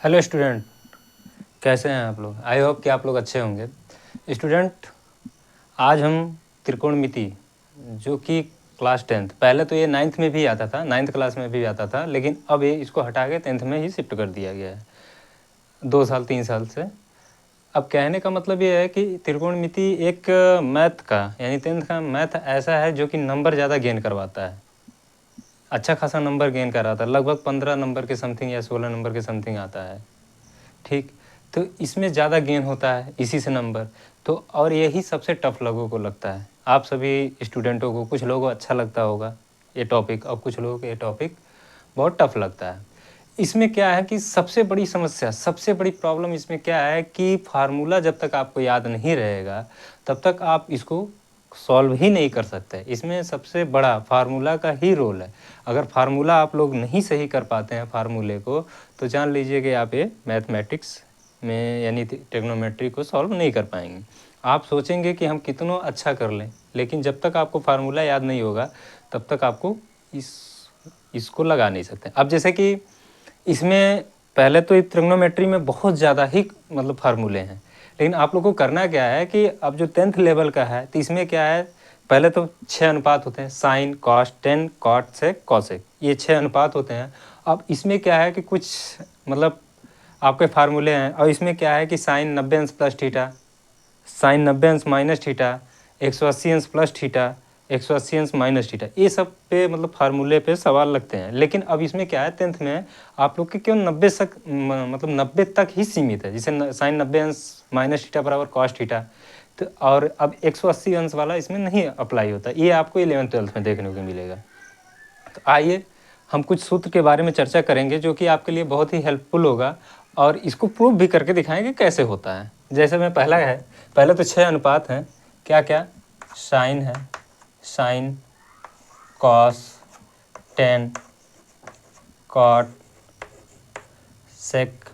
Hello student, कैसे हैं आप लोग। आई होप कि आप लोग अच्छे होंगे। स्टूडेंट, आज हम त्रिकोणमिति जो कि क्लास 10th, पहले तो ये 9th में भी आता था, 9th क्लास में भी आता था, लेकिन अब ये इसको हटा के 10th में ही शिफ्ट कर दिया गया है 2 साल 3 साल से। अब कहने का मतलब ये है कि त्रिकोणमिति एक मैथ का यानी 10th का मैथ ऐसा है जो कि नंबर ज़्यादा गेन करवाता है, अच्छा खासा नंबर गेन कराता है, लगभग 15 नंबर के समथिंग या 16 नंबर के समथिंग आता है। ठीक, तो इसमें ज़्यादा गेन होता है इसी से नंबर। तो और यही सबसे टफ लोगों को लगता है, आप सभी स्टूडेंटों को, कुछ लोगों को अच्छा लगता होगा ये टॉपिक और कुछ लोगों को ये टॉपिक बहुत टफ लगता है। इसमें क्या है कि सबसे बड़ी समस्या, सबसे बड़ी प्रॉब्लम इसमें क्या है कि फार्मूला जब तक आपको याद नहीं रहेगा तब तक आप इसको सॉल्व ही नहीं कर सकते। इसमें सबसे बड़ा फार्मूला का ही रोल है। अगर फार्मूला आप लोग नहीं सही कर पाते हैं फार्मूले को, तो जान लीजिए कि आप ये मैथमेटिक्स में यानी ट्रिग्नोमेट्री को सॉल्व नहीं कर पाएंगे। आप सोचेंगे कि हम कितना अच्छा कर लें, लेकिन जब तक आपको फार्मूला याद नहीं होगा तब तक आपको इसको लगा नहीं सकते। अब जैसे कि इसमें पहले तो ट्रिग्नोमेट्री में बहुत ज़्यादा ही मतलब फार्मूले हैं, लेकिन आप लोग को करना क्या है कि अब जो 10th लेवल का है तो इसमें क्या है, पहले तो 6 अनुपात होते हैं, साइन, कॉस, टेन, कॉट, सेक, कॉसेक, ये 6 अनुपात होते हैं। अब इसमें क्या है कि कुछ मतलब आपके फार्मूले हैं, और इसमें क्या है कि साइन 90 अंश प्लस थीटा, साइन 90 अंश माइनस थीटा, 180 अंश प्लस थीटा, 180 अंश माइनस थीटा, ये सब पे मतलब फार्मूले पे सवाल लगते हैं। लेकिन अब इसमें क्या है, 10th में आप लोग के केवल 90 तक मतलब 90 तक ही सीमित है। जैसे साइन 90 अंश माइनस थीटा बराबर कॉस थीटा, तो और अब 180 अंश वाला इसमें नहीं अप्लाई होता, ये आपको 11th-12th में देखने को मिलेगा। तो आइए हम कुछ सूत्र के बारे में चर्चा करेंगे जो कि आपके लिए बहुत ही हेल्पफुल होगा, और इसको प्रूव भी करके दिखाएंगे कैसे होता है। जैसे में पहला है, पहले तो 6 अनुपात हैं, क्या क्या, साइन है, साइन, कॉस, टेन, कॉट, सेक,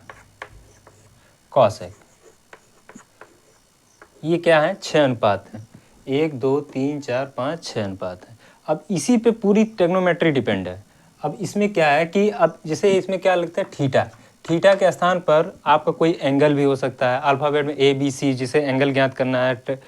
कॉसेक, ये क्या है, 6 अनुपात हैं। 1 2 3 4 5 6 अनुपात है। अब इसी पे पूरी ट्रिग्नोमेट्री डिपेंड है। अब इसमें क्या है कि अब जैसे इसमें क्या लगता है, थीटा, थीटा के स्थान पर आपका कोई एंगल भी हो सकता है। अल्फ़ाबेट में ए बी सी, जिसे एंगल ज्ञात करना है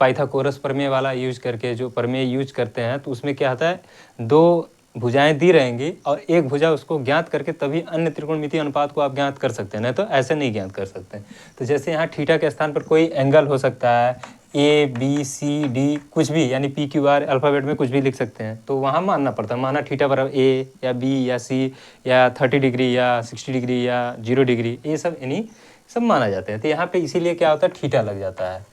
पाइथागोरस प्रमेय वाला यूज करके, जो प्रमेय यूज करते हैं, तो उसमें क्या होता है, 2 भुजाएं दी रहेंगी और एक भुजा उसको ज्ञात करके तभी अन्य त्रिकोणमितीय अनुपात को आप ज्ञात कर सकते हैं, नहीं तो ऐसे नहीं ज्ञात कर सकते। तो जैसे यहाँ थीटा के स्थान पर कोई एंगल हो सकता है, ए बी सी डी कुछ भी, यानी पी क्यू आर अल्फ़ाबेट में कुछ भी लिख सकते हैं, तो वहाँ मानना पड़ता है, माना थीटा बराबर ए या बी या सी या 30 डिग्री या 60 डिग्री या 0 डिग्री, ये सब यानी सब माना जाते हैं। तो यहाँ पे इसीलिए क्या होता है, थीटा लग जाता है।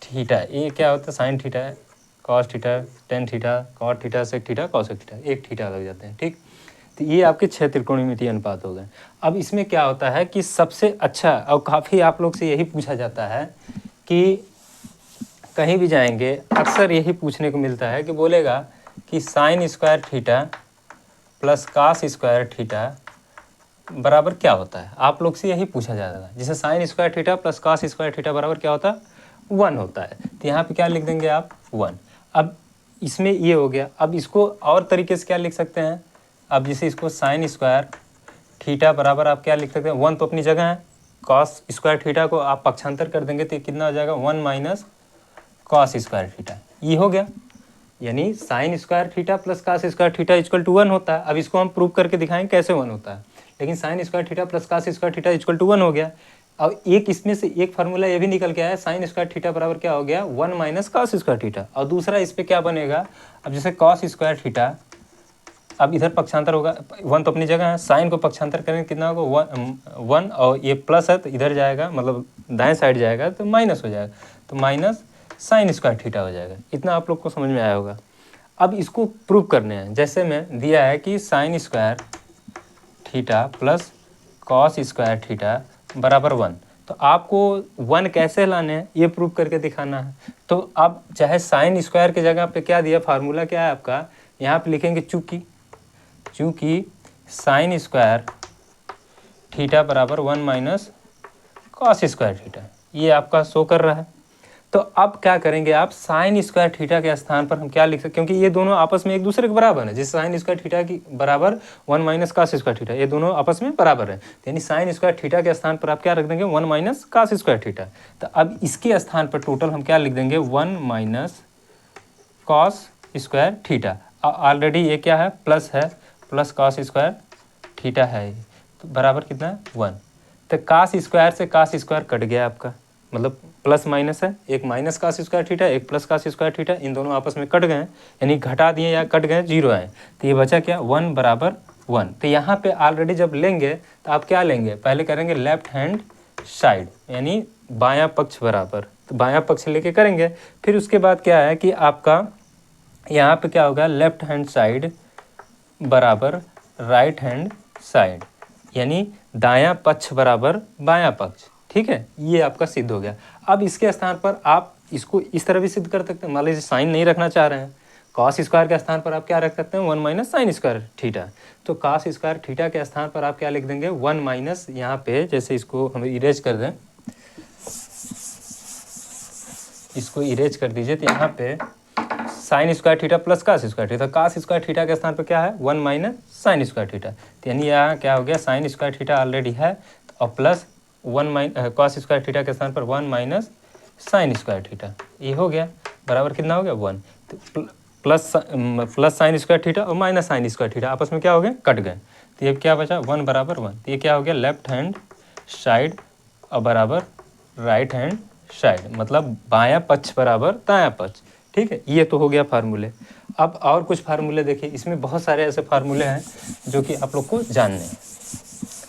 थीटा ये क्या होता है, साइन थीटा है, cos theta, tan theta, cot theta, sec theta, cosec theta, एक थीटा लग जाते हैं। ठीक, तो ये आपके 6 त्रिकोणमितीय अनुपात हो गए। अब इसमें क्या होता है कि सबसे अच्छा, और काफ़ी आप लोग से यही पूछा जाता है कि कहीं भी जाएंगे अक्सर यही पूछने को मिलता है कि बोलेगा कि sine square theta plus cos square theta बराबर क्या होता है। आप लोग से यही पूछा जाएगा, जैसे sine square theta plus cos square theta बराबर क्या होता है, 1 होता है। तो यहाँ पे क्या लिख देंगे आप, 1। अब इसमें ये हो गया। अब इसको और तरीके से क्या लिख सकते हैं, अब जैसे इसको साइन स्क्वायर थीटा बराबर आप क्या लिख सकते हैं, 1 तो अपनी जगह है, कॉस स्क्वायर थीटा को आप पक्षांतर कर देंगे तो कितना हो जाएगा, 1 माइनस कॉस स्क्वायर थीटा, ये हो गया। यानी sine square theta plus cos square theta equal to 1 होता है। अब इसको हम प्रूव करके दिखाएंगे कैसे 1 होता है, लेकिन sine square theta plus cos square theta equal to 1 हो गया। अब एक इसमें से एक फार्मूला ये भी निकल के आया, साइन स्क्वायर थीटा बराबर क्या हो गया, 1 माइनस कॉस स्क्वायर थीटा। और दूसरा इस पर क्या बनेगा, अब जैसे कॉस स्क्वायर थीटा, अब इधर पक्षांतर होगा, 1 तो अपनी जगह है, साइन को पक्षांतर करेंगे कितना होगा, 1 और ये प्लस है तो इधर जाएगा, मतलब दाएं साइड जाएगा तो माइनस हो जाएगा, तो माइनस साइन स्क्वायर थीटा हो जाएगा। इतना आप लोग को समझ में आया होगा। अब इसको प्रूव करने हैं, जैसे में दिया है कि sine square theta plus cos square theta बराबर 1, तो आपको 1 कैसे लाने हैं ये प्रूव करके दिखाना है। तो अब चाहे साइन स्क्वायर की जगह पे क्या दिया, फार्मूला क्या है आपका, यहाँ पे लिखेंगे चूँकि साइन स्क्वायर थीटा बराबर 1 माइनस कॉस स्क्वायर थीटा, ये आपका शो कर रहा है। तो अब क्या करेंगे आप, साइन स्क्वायर थीटा के स्थान पर हम क्या लिख सकते हैं, क्योंकि ये दोनों आपस में एक दूसरे के बराबर है, जैसे साइन स्क्वायर थीटा की बराबर 1 माइनस कास स्क्वायर थीटा, ये दोनों आपस में बराबर है, यानी साइन स्क्वायर थीटा के स्थान पर आप क्या रख देंगे, 1 माइनस कास स्क्वायर थीटा। तो अब इसके स्थान पर टोटल हम क्या लिख देंगे, 1 minus cos square theta. Already ये क्या है, प्लस है, प्लस कॉस स्क्वायर थीटा है, तो बराबर कितना है, 1। तो कास स्क्वायर से कास स्क्वायर कट गया आपका, मतलब प्लस माइनस है, एक माइनस कास स्क्वायर थीटा, एक प्लस कास स्क्वायर थीटा, इन दोनों आपस में कट गए, यानी घटा दिए या कट गए, जीरो आए, तो ये बचा क्या, 1 बराबर 1। तो यहाँ पे ऑलरेडी जब लेंगे तो आप क्या लेंगे, पहले करेंगे लेफ्ट हैंड साइड, यानी बायां पक्ष बराबर, तो बायां पक्ष लेके करेंगे, फिर उसके बाद क्या है कि आपका यहाँ पे क्या होगा, लेफ्ट हैंड साइड बराबर राइट हैंड साइड, यानी दायां पक्ष बराबर बायां पक्ष, ठीक है, ये आपका सिद्ध हो गया। अब इसके स्थान पर आप इसको इस तरह भी सिद्ध कर सकते हैं, मान लीजिए साइन नहीं रखना चाह रहे हैं, कॉस स्क्वायर के स्थान पर आप क्या रख सकते हैं, 1 माइनस साइन स्क्वायर थीटा, तो कॉस स्क्वायर थीटा के स्थान पर आप क्या लिख देंगे, 1 माइनस, यहाँ पे जैसे इसको हम इरेज कर दें, इसको इरेज कर दीजिए, तो यहाँ पे sine square theta plus cos square theta, cos square theta के स्थान पर क्या है, 1 माइनस साइन स्क्वायर थीटा, तो यानी यहाँ क्या हो गया, साइन स्क्वायर थीटा ऑलरेडी है और प्लस 1 कॉस स्क्वायर थीटा के स्थान पर 1 माइनस साइन स्क्वायर थीटा, ये हो गया, बराबर कितना हो गया, 1। तो प्लस साइन स्क्वायर थीटा और माइनस साइन स्क्वायर थीटा आपस में क्या हो गए, कट गए, तो ये क्या बचा, 1 बराबर 1। तो ये क्या हो गया, लेफ्ट हैंड साइड और बराबर राइट हैंड साइड, मतलब बायां पक्ष बराबर दायां पक्ष, ठीक है, ये तो हो गया फार्मूले। अब और कुछ फार्मूले देखिए, इसमें बहुत सारे ऐसे फार्मूले हैं जो कि आप लोग को जानने हैं।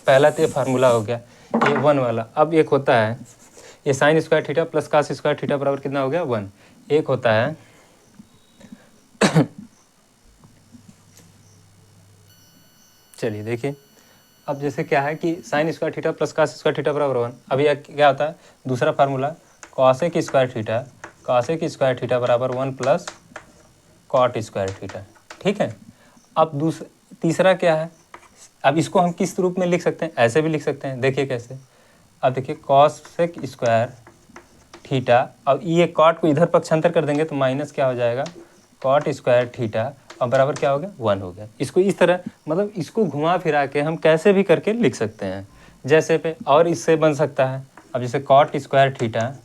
पहला तो ये फार्मूला हो गया, ये 1 वाला। अब एक होता है ये sine square theta plus cos square theta बराबर कितना हो गया, 1। एक होता है चलिए देखिए, अब जैसे क्या है कि sine square theta plus cos square theta बराबर 1। अब यह क्या होता है, दूसरा formula cosec square theta, cosec square theta बराबर 1 प्लस कॉट स्क्वायर थीटा, ठीक है। अब तीसरा क्या है, अब इसको हम किस रूप में लिख सकते हैं, ऐसे भी लिख सकते हैं, देखिए कैसे। अब देखिए कॉसेक स्क्वायर थीटा, अब ये कॉट को इधर पक्षांतर कर देंगे तो माइनस क्या हो जाएगा, कॉट स्क्वायर थीटा, और बराबर क्या हो गया, 1 हो गया। इसको इस तरह, मतलब इसको घुमा फिरा के हम कैसे भी करके लिख सकते हैं, जैसे पे, और इससे बन सकता है, अब जैसे कॉट स्क्वायर थीटा,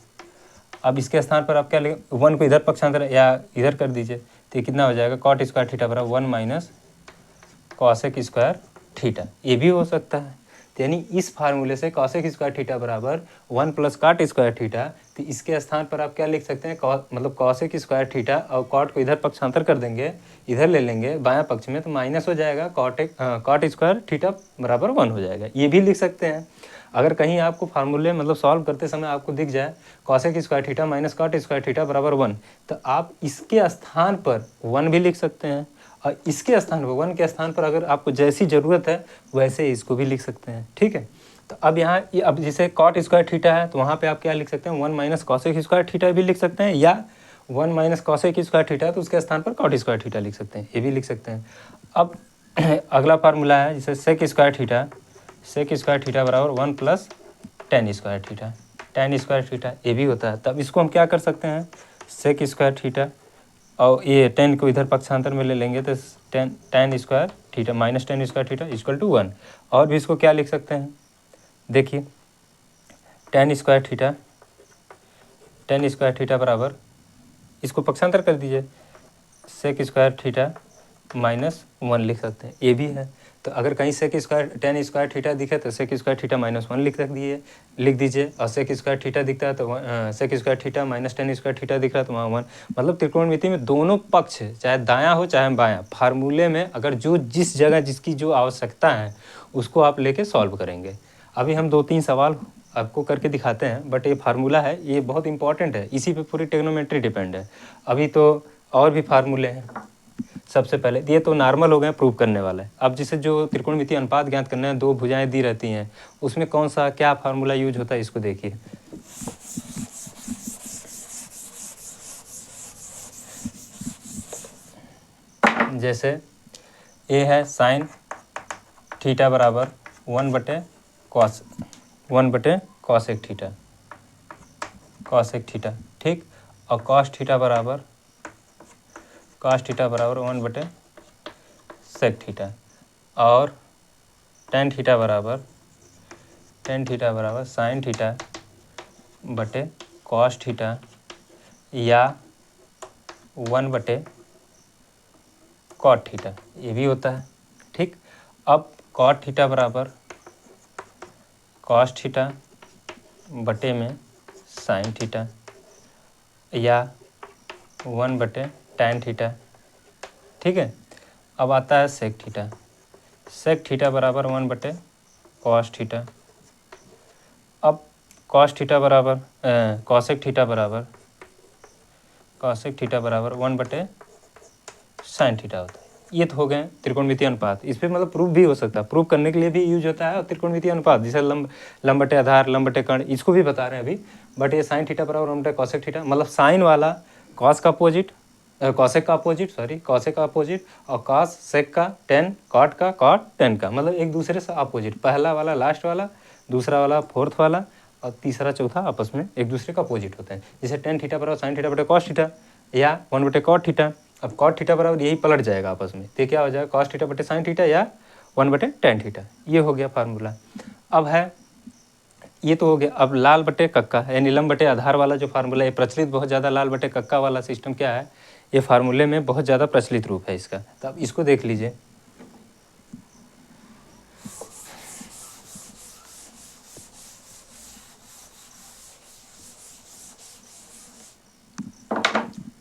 अब इसके स्थान पर आप क्या लिखें, 1 को इधर पक्षांतर या इधर कर दीजिए, तो ये कितना हो जाएगा, कॉट स्क्वायर थीटा बराबर 1 माइनस कॉसेक स्क्वायर थीटा, ये भी हो सकता है। तो यानी इस फार्मूले से कॉसेक स्क्वायर थीटा बराबर 1 प्लस कॉट स्क्वायर थीटा, तो इसके स्थान पर आप क्या लिख सकते हैं, मतलब कॉसेक स्क्वायर थीटा और कॉट को इधर पक्षांतर कर देंगे, इधर ले लेंगे बायां पक्ष में, तो माइनस हो जाएगा, कॉट स्क्वायर थीटा बराबर 1 हो जाएगा, ये भी लिख सकते हैं। अगर कहीं आपको फार्मूले मतलब सॉल्व करते समय आपको दिख जाए cosec square theta minus cot square theta बराबर 1, तो आप इसके स्थान पर 1 भी लिख सकते हैं, और इसके स्थान पर 1 के स्थान पर अगर आपको जैसी ज़रूरत है वैसे इसको भी लिख सकते हैं, ठीक है। तो अब यहाँ ये अब जैसे कॉट स्क्वायर थीटा है तो वहाँ पे आप क्या लिख सकते हैं, 1 माइनस कॉसेक स्क्वायर थीटा भी लिख सकते हैं, या 1 माइनस कॉसेक स्क्वायर थीटा है तो उसके स्थान पर कॉट स्क्वायर थीटा लिख सकते हैं, ये भी लिख सकते हैं। अब अगला फार्मूला है जैसे sec square theta, sec square theta बराबर 1 plus tan square theta, tan square theta ये भी होता है। तब इसको हम क्या कर सकते हैं, सेक स्क्वायर थीटा और ये 10 को इधर पक्षांतर में ले लेंगे तो tan square theta minus tan square theta equal to 1। और भी इसको क्या लिख सकते हैं, देखिए टेन स्क्वायर थीटा बराबर, इसको पक्षांतर कर दीजिए, सेक स्क्वायर थीटा माइनस 1 लिख सकते हैं, ये भी है। तो अगर कहीं sec square tan square theta दिखे तो सेक स्क्वायर थीटा माइनस 1 लिख दीजिए, और सेक स्क्वायर थीटा दिखता है तो sec square theta minus tan square theta दिख रहा है तो वहाँ 1। मतलब त्रिकोणमिति में दोनों पक्ष चाहे दायां हो चाहे बायां, फार्मूले में अगर जो जिस जगह जिसकी जो आवश्यकता है उसको आप लेके सॉल्व करेंगे। अभी हम 2-3 सवाल आपको करके दिखाते हैं, बट ये फार्मूला है ये बहुत इंपॉर्टेंट है, इसी पे पूरी ट्रिग्नोमेट्री डिपेंड है। अभी तो और भी फार्मूले हैं। सबसे पहले ये तो नॉर्मल हो गए, प्रूव करने वाला है। अब जिसे जो त्रिकोणमितीय अनुपात ज्ञात करना है, दो भुजाएं दी रहती हैं, उसमें कौन सा क्या फार्मूला यूज होता है इसको देखिए। जैसे ए है साइन थीटा बराबर 1 बटे कॉसेक थीटा, ठीक। और कॉस थीटा बराबर 1/sec थीटा और टेन थीटा बराबर साइन थीटा बटे कॉस थीटा या 1/cot थीटा, ये भी होता है। ठीक, अब cot थीटा बराबर cos थीटा बटे में साइन थीटा या 1/tan थीटा। ठीक है, अब आता है sec थीटा बराबर 1/cos थीटा। अब cos थीटा बराबर cosec थीटा बराबर 1/sin थीटा होता है। ये तो हो गए त्रिकोणमितीय अनुपात। इस पर मतलब प्रूफ भी हो सकता है, प्रूफ करने के लिए भी यूज होता है। और त्रिकोणमितीय अनुपात जैसे लंब बटे आधार, लंब बटे कर्ण, इसको भी बता रहे हैं अभी। बट ये साइन थीटा बराबर 1/cosec थीटा, मतलब साइन वाला कॉस का अपोजिट, कॉसेक का अपोजिट और कॉस सेक का टेन, कॉट का कॉट टेन का, मतलब एक दूसरे से अपोजिट। पहला वाला लास्ट वाला, दूसरा वाला फोर्थ वाला और तीसरा चौथा आपस में एक दूसरे का अपोजिट होते हैं। जैसे टेन थीटा बराबर साइन थीटा बटे कॉस थीटा या 1/cot थीटा। अब कॉट थीटा बराबर यही पलट जाएगा आपस में, तो क्या हो जाएगा कॉस थीटा बटे साइन थीटा या 1/tan थीटा। ये हो गया फार्मूला। अब है ये तो हो गया। अब लाल बटे कक्का यानी लंब बटे आधार वाला जो फार्मूला है प्रचलित बहुत ज़्यादा, लाल बटे कक्का वाला सिस्टम क्या है, ये फार्मूले में बहुत ज़्यादा प्रचलित रूप है इसका। तो अब इसको देख लीजिए।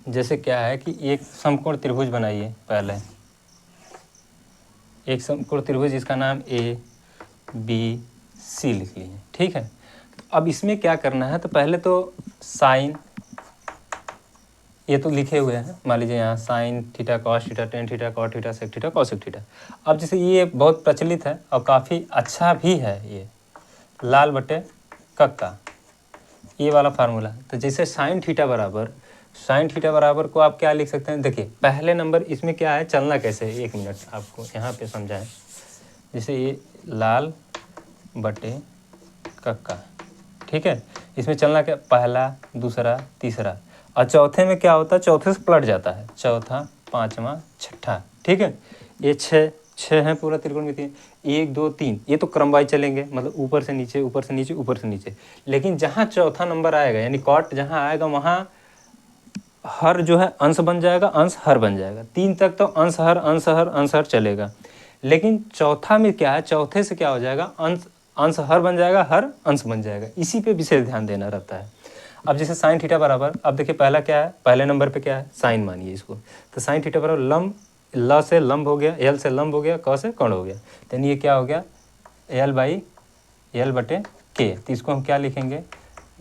जैसे क्या है कि एक समकोण त्रिभुज बनाइए, पहले एक समकोण त्रिभुज, इसका नाम ABC लिख लीजिए। ठीक है, तो अब इसमें क्या करना है, तो पहले तो साइन, ये तो लिखे हुए हैं, मान लीजिए यहाँ sine theta cos theta tan theta cot theta sec theta cosec theta. अब जैसे ये बहुत प्रचलित है और काफ़ी अच्छा भी है ये लाल बटे कक्का, ये वाला फार्मूला। तो जैसे साइन थीटा बराबर को आप क्या लिख सकते हैं, देखिए पहले नंबर इसमें क्या है, चलना कैसे है, एक मिनट आपको यहाँ पे समझाएं। जैसे ये लाल बटे कक्का, ठीक है, इसमें चलना क्या, पहला दूसरा तीसरा, और चौथे में क्या होता है, चौथे से पलट जाता है, चौथा पाँचवा छठा। ठीक है, ये छः हैं पूरा त्रिकोणमितीय, 1 2 3, ये तो क्रमवाइज चलेंगे, मतलब ऊपर से नीचे ऊपर से नीचे ऊपर से नीचे। लेकिन जहाँ चौथा नंबर आएगा यानी कॉट जहाँ आएगा वहाँ हर जो है अंश बन जाएगा, अंश हर बन जाएगा। 3 तक तो अंश हर चलेगा। लेकिन चौथा में क्या है, चौथे से क्या हो जाएगा, अंश हर बन जाएगा, हर अंश बन जाएगा। इसी पे विशेष ध्यान देना रहता है। अब जैसे साइन थीटा बराबर, अब देखिए पहला क्या है, पहले नंबर पे क्या है, साइन मानिए इसको। तो साइन थीटा बराबर लंब, ल से लंब हो गया, एल से लंब हो गया, क से कर्ण हो गया। तो ये क्या हो गया, L बटे के। तो इसको हम क्या लिखेंगे,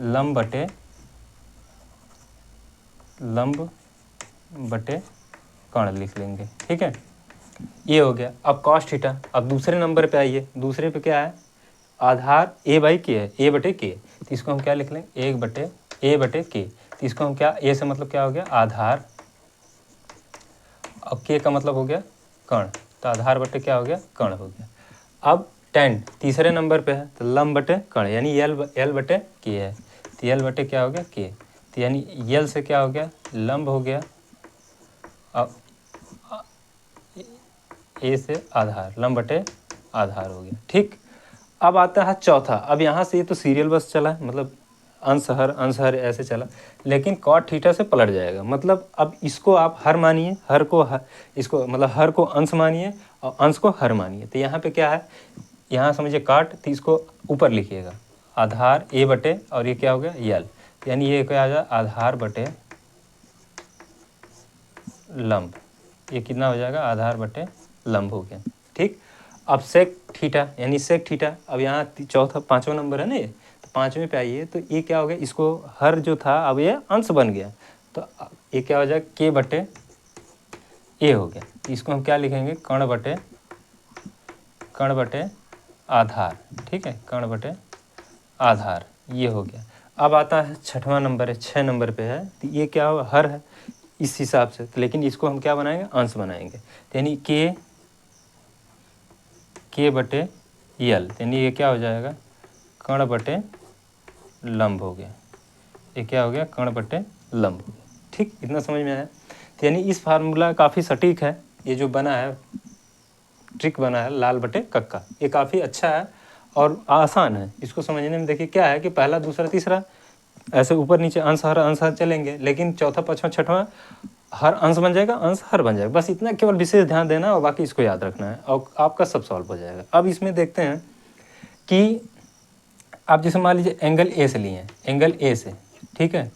लंब बटे कर्ण लिख लेंगे। ठीक है, ये हो गया। अब कॉस थीटा, अब दूसरे नंबर पे आइए, दूसरे पे क्या है, आधार A/K है, A बटे के। तो इसको हम क्या लिख लें, A बटे के। तो इसको हम क्या, A से मतलब क्या हो गया, आधार, और K का मतलब हो गया कर्ण, तो आधार बटे क्या हो गया, कर्ण हो गया। अब tan तीसरे नंबर पे है, तो लंब बटे कर्ण यानी L बटे के है। तो L बटे क्या हो गया, के। तो यानी L से क्या हो गया, लंब हो गया, अब A से आधार, लंब बटे आधार हो गया। ठीक, अब आता है चौथा। अब यहाँ से ये तो सीरियल बस चला, मतलब अंश हर ऐसे चला, लेकिन कॉट थीटा से पलट जाएगा। मतलब अब इसको आप हर मानिए, हर को हर, इसको मतलब हर को अंश मानिए और अंश को हर मानिए। तो यहाँ पे क्या है, यहाँ समझिए काट, तो इसको ऊपर लिखिएगा, आधार A बटे, और ये क्या हो गया L, यानी ये क्या आ जाए, आधार बटे लंब। ये कितना हो जाएगा, आधार बटे लंब हो गया। ठीक, अब सेक थीटा यानी सेक थीटा, अब यहाँ चौथा पाँचवा नंबर है ना ये, तो पाँचवें पे आइए, तो ये क्या हो गया, इसको हर जो था अब ये अंश बन गया, तो ये क्या हो जाएगा, के बटे ए हो गया। इसको हम क्या लिखेंगे, कर्ण बटे आधार। ठीक है, कर्ण बटे आधार, ये हो गया। अब आता है छठवां नंबर है, 6 नंबर पे है, तो ये क्या हो, हर है इस हिसाब से, तो लेकिन इसको हम क्या बनाएंगे, अंश बनाएंगे। तो यानी के बटे L, यानी ये क्या हो जाएगा, कर्ण बटे लंब हो गया। ये क्या हो गया, कर्ण बटे लंब हो गया। ठीक, इतना समझ में आया। तो यानी इस फार्मूला काफ़ी सटीक है, ये जो बना है ट्रिक बना है लाल बटे कक्का, ये काफ़ी अच्छा है और आसान है इसको समझने में। देखिए क्या है कि पहला दूसरा तीसरा ऐसे ऊपर नीचे अंश हर चलेंगे, लेकिन चौथा पाँचवा छठवां हर अंश बन जाएगा, अंश हर बन जाएगा। बस इतना केवल विशेष ध्यान देना और बाकी इसको याद रखना है और आपका सब सॉल्व हो जाएगा। अब इसमें देखते हैं कि आप जैसे मान लीजिए एंगल ए से लिए हैं, एंगल ए से, ठीक है।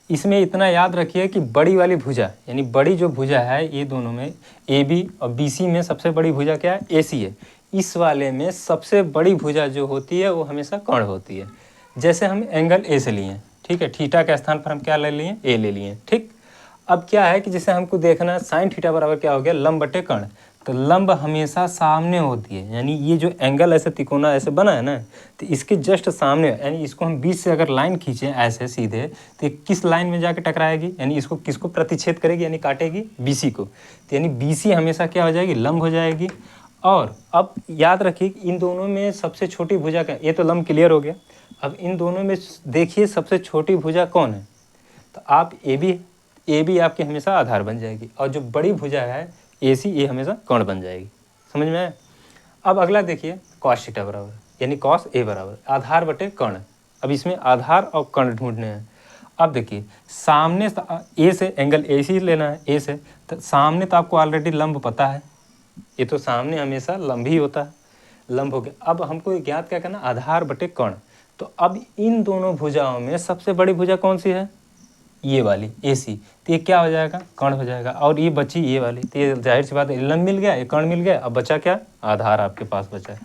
इसमें इतना याद रखिए कि बड़ी वाली भुजा यानी बड़ी जो भुजा है ये दोनों में ए बी और बी सी में सबसे बड़ी भुजा क्या है, ए सी है। इस वाले में सबसे बड़ी भुजा जो होती है वो हमेशा कर्ण होती है। जैसे हम एंगल ए से लिए हैं, ठीक है, थीटा के स्थान पर हम क्या ले लिए, ए ले लिए, ठीक। अब क्या है कि जैसे हमको देखना साइन थीटा बराबर क्या हो गया, लंब बटे कर्ण। तो लंब हमेशा सामने होती है, यानी ये जो एंगल ऐसे तिकोना ऐसे बना है ना, तो इसके जस्ट सामने, यानी इसको हम बीच से अगर लाइन खींचें ऐसे सीधे, तो ये किस लाइन में जाके टकराएगी, यानी इसको किसको प्रतिच्छेद करेगी, यानी काटेगी बीसी को। तो यानी बीसी हमेशा क्या हो जाएगी, लंब हो जाएगी। और अब याद रखिए इन दोनों में सबसे छोटी भुजा क्या, ये तो लंब क्लियर हो गया। अब इन दोनों में देखिए सबसे छोटी भुजा कौन है, तो आप ए बी आपकी हमेशा आधार बन जाएगी, और जो बड़ी भुजा है ए सी, ये हमेशा कर्ण बन जाएगी। समझ में आया। अब अगला देखिए कॉस थीटा बराबर, यानी कॉस ए बराबर आधार बटे कर्ण। अब इसमें आधार और कर्ण ढूंढने हैं। अब देखिए सामने ए से एंगल ए सी लेना है, ए से, तो सामने तो आपको ऑलरेडी लंब पता है, ये तो सामने हमेशा लंब ही होता है, लंब हो गया। अब हमको ज्ञात क्या करना, आधार बटे कर्ण। तो अब इन दोनों भुजाओं में सबसे बड़ी भुजा कौन सी है, ये वाली ए सी, तो ये क्या हो जाएगा, कर्ण हो जाएगा। और ये बची ये वाली, तो ये जाहिर सी बात है लंब मिल गया, ये कर्ण मिल गया। अब बचा क्या, आधार आपके पास बचा है,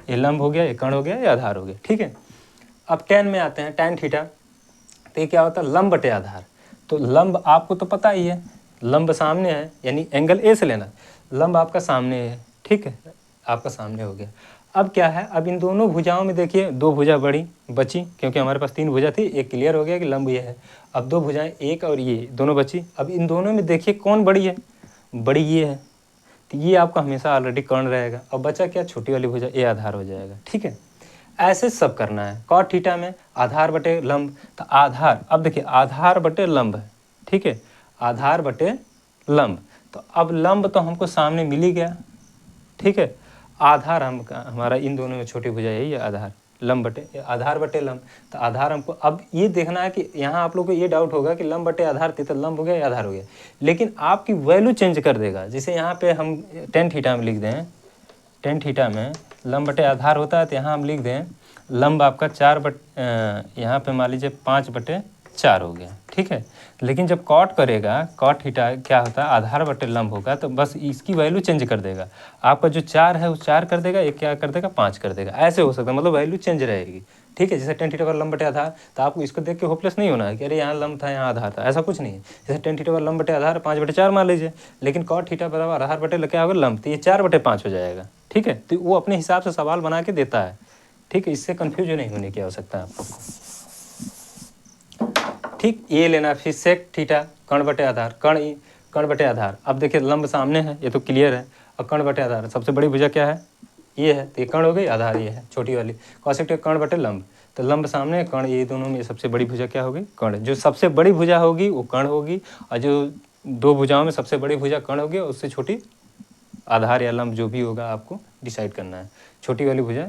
ये लंब हो गया, ये कर्ण हो गया, ये आधार हो गया, ठीक है। अब टेन में आते हैं, टेन थीटा, तो ये क्या होता है, लंब बटे आधार। तो लंब आपको तो पता ही है, लंब सामने है, यानी एंगल ए से लेना, लंब आपका सामने है, ठीक है, आपका सामने हो गया। अब क्या है, अब इन दोनों भुजाओं में देखिए दो भुजा बड़ी बची, क्योंकि हमारे पास तीन भुजा थी, एक क्लियर हो गया कि लंब ये है। अब दो भुजाएं, एक और ये दोनों बची। अब इन दोनों में देखिए कौन बड़ी है, बड़ी ये है, तो ये आपका हमेशा ऑलरेडी कर्ण रहेगा। अब बचा क्या, छोटी वाली भुजा, ये आधार हो जाएगा, ठीक है। ऐसे सब करना है। कॉट थीटा में आधार बटे लंब, तो आधार, अब देखिए आधार बटे लंब है, ठीक है, आधार बटे लंब। तो अब लंब तो हमको सामने मिल ही गया, ठीक है। आधार हमारा इन दोनों में छोटी भुजा यही है, आधार, लंब बटे आधार बटे लंब। तो आधार हमको अब ये देखना है कि यहाँ आप लोग को ये डाउट होगा कि लंब बटे आधार थी, तो लंब हो गया या आधार हो गया, लेकिन आपकी वैल्यू चेंज कर देगा। जैसे यहाँ पे हम टेन थीटा में लिख दें, टेन थीटा में लंब बटे आधार होता है, तो यहाँ हम लिख दें लंब आपका यहाँ पे मान लीजिए 5/4 हो गया, ठीक है। लेकिन जब कॉट करेगा, कॉट थीटा क्या होता है, आधार बटे लंब होगा, तो बस इसकी वैल्यू चेंज कर देगा। आपका जो 4 है वो 4 कर देगा, एक क्या कर देगा, 5 कर देगा। ऐसे हो सकता है, मतलब वैल्यू चेंज रहेगी, ठीक है। जैसे टेन थीटा पर लंब बटे आधार, तो आपको इसको देख के होपलेस नहीं होना है कि अरे यहाँ लंब था यहाँ आधार था, ऐसा कुछ नहीं है। जैसे टेन थीटा पर लंब बटे आधार 5/4 मान लीजिए, लेकिन कॉट थीटा बराबर आधार बटे क्या होगा, लंब, तो ये 4/5 हो जाएगा, ठीक है। तो वो अपने हिसाब से सवाल बना के देता है, ठीक है। इससे कन्फ्यूज नहीं होने की आवश्यकता है आपको, ठीक। ये लेना, फिर सेक थीटा कर्ण बटे आधार, कर्ण बटे आधार। अब देखिए लंब सामने है, ये तो क्लियर है, और कर्ण बटे आधार सबसे बड़ी भुजा क्या है, ये है, तो ये कर्ण हो गई, आधार ये है छोटी वाली। कॉसेक कर्ण बटे लंब, तो लंब सामने कर्ण, ये दोनों में सबसे बड़ी भुजा क्या होगी, कर्ण। जो सबसे बड़ी भुजा होगी वो कर्ण होगी, और जो दो भुजाओं में सबसे बड़ी भुजा कर्ण होगी, और उससे छोटी आधार या लंब जो भी होगा आपको डिसाइड करना है, छोटी वाली भुजा।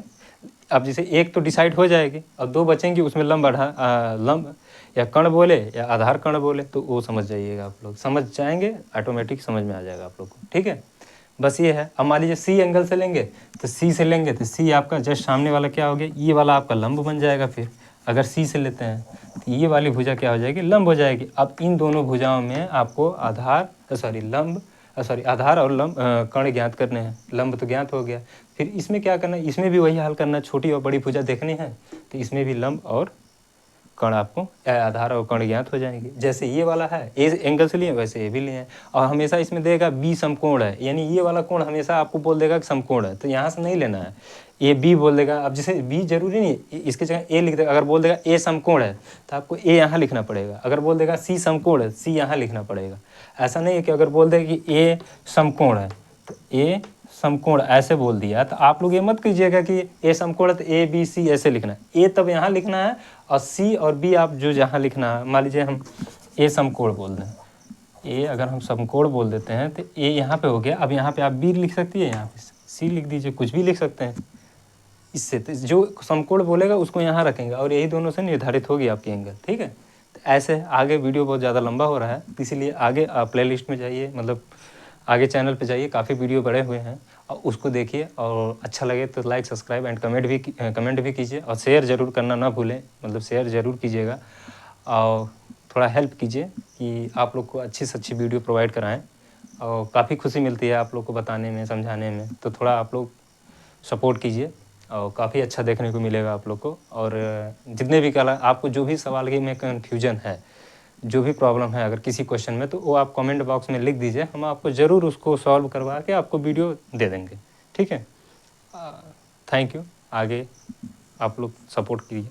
अब जैसे एक तो डिसाइड हो जाएगी, अब दो बचेंगी, उसमें लंब लंब या कर्ण बोले या आधार कर्ण बोले, तो वो समझ जाइएगा, आप लोग समझ जाएंगे, ऑटोमेटिक समझ में आ जाएगा आप लोग को, ठीक है। बस ये है। अब मान लीजिए सी एंगल से लेंगे, तो सी से लेंगे तो सी आपका जस्ट सामने वाला क्या हो गया, ये वाला आपका लंब बन जाएगा। फिर अगर सी से लेते हैं तो ये वाली भुजा क्या हो जाएगी, लंब हो जाएगी। अब इन दोनों भुजाओं में आपको आधार और लंब कर्ण ज्ञात करने हैं। लंब तो ज्ञात हो गया, फिर इसमें क्या करना है, इसमें भी वही हल करना है, छोटी और बड़ी भुजा देखनी है, तो इसमें भी लंब और कर्ण आपको आधार और कर्ण ज्ञात हो जाएंगे। जैसे ये वाला है ए एंगल से लिए, वैसे ये भी लिए हैं, और हमेशा इसमें देगा बी समकोण है, यानी ये वाला कोण हमेशा आपको बोल देगा कि समकोण है, तो यहाँ से नहीं लेना है, ए बी बोल देगा। अब जैसे बी जरूरी नहीं, इसकी जगह ए लिख देगा। अगर बोल देगा ए समकोण है, तो आपको ए यहाँ लिखना पड़ेगा। अगर बोल देगा सी समकोण है, सी यहाँ लिखना पड़ेगा। ऐसा नहीं है कि अगर बोल देगा कि ए समकोण है, तो ए समकोण ऐसे बोल दिया, तो आप लोग ये मत कीजिएगा कि ए समकोण है तो ए बी सी ऐसे लिखना है। ए तब यहाँ लिखना है, और सी और बी आप जो जहाँ लिखना है, मान लीजिए हम ए समकोण बोल दें, ए अगर हम समकोण बोल देते हैं तो ए यहाँ पे हो गया। अब यहाँ पे आप बी लिख सकती है, यहाँ पे सी लिख दीजिए, कुछ भी लिख सकते हैं। इससे तो जो समकोण बोलेगा उसको यहाँ रखेंगे और यही दोनों से निर्धारित होगी आपकी एंगल, ठीक है। तो ऐसे आगे वीडियो बहुत ज़्यादा लंबा हो रहा है, इसीलिए आगे आप प्ले लिस्ट में जाइए, मतलब आगे चैनल पे जाइए, काफ़ी वीडियो बड़े हुए हैं और उसको देखिए, और अच्छा लगे तो लाइक सब्सक्राइब एंड कमेंट भी कीजिए, और शेयर ज़रूर करना ना भूलें, मतलब शेयर ज़रूर कीजिएगा और थोड़ा हेल्प कीजिए कि आप लोग को अच्छी से अच्छी वीडियो प्रोवाइड कराएं। और काफ़ी खुशी मिलती है आप लोग को बताने में, समझाने में, तो थोड़ा आप लोग सपोर्ट कीजिए और काफ़ी अच्छा देखने को मिलेगा आप लोग को। और जितने भी कला आपको जो भी सवाल की में कन्फ्यूजन है, जो भी प्रॉब्लम है अगर किसी क्वेश्चन में, तो वो आप कमेंट बॉक्स में लिख दीजिए, हम आपको ज़रूर उसको सॉल्व करवा के आपको वीडियो दे देंगे, ठीक है। Thank you. आगे आप लोग सपोर्ट कीजिए।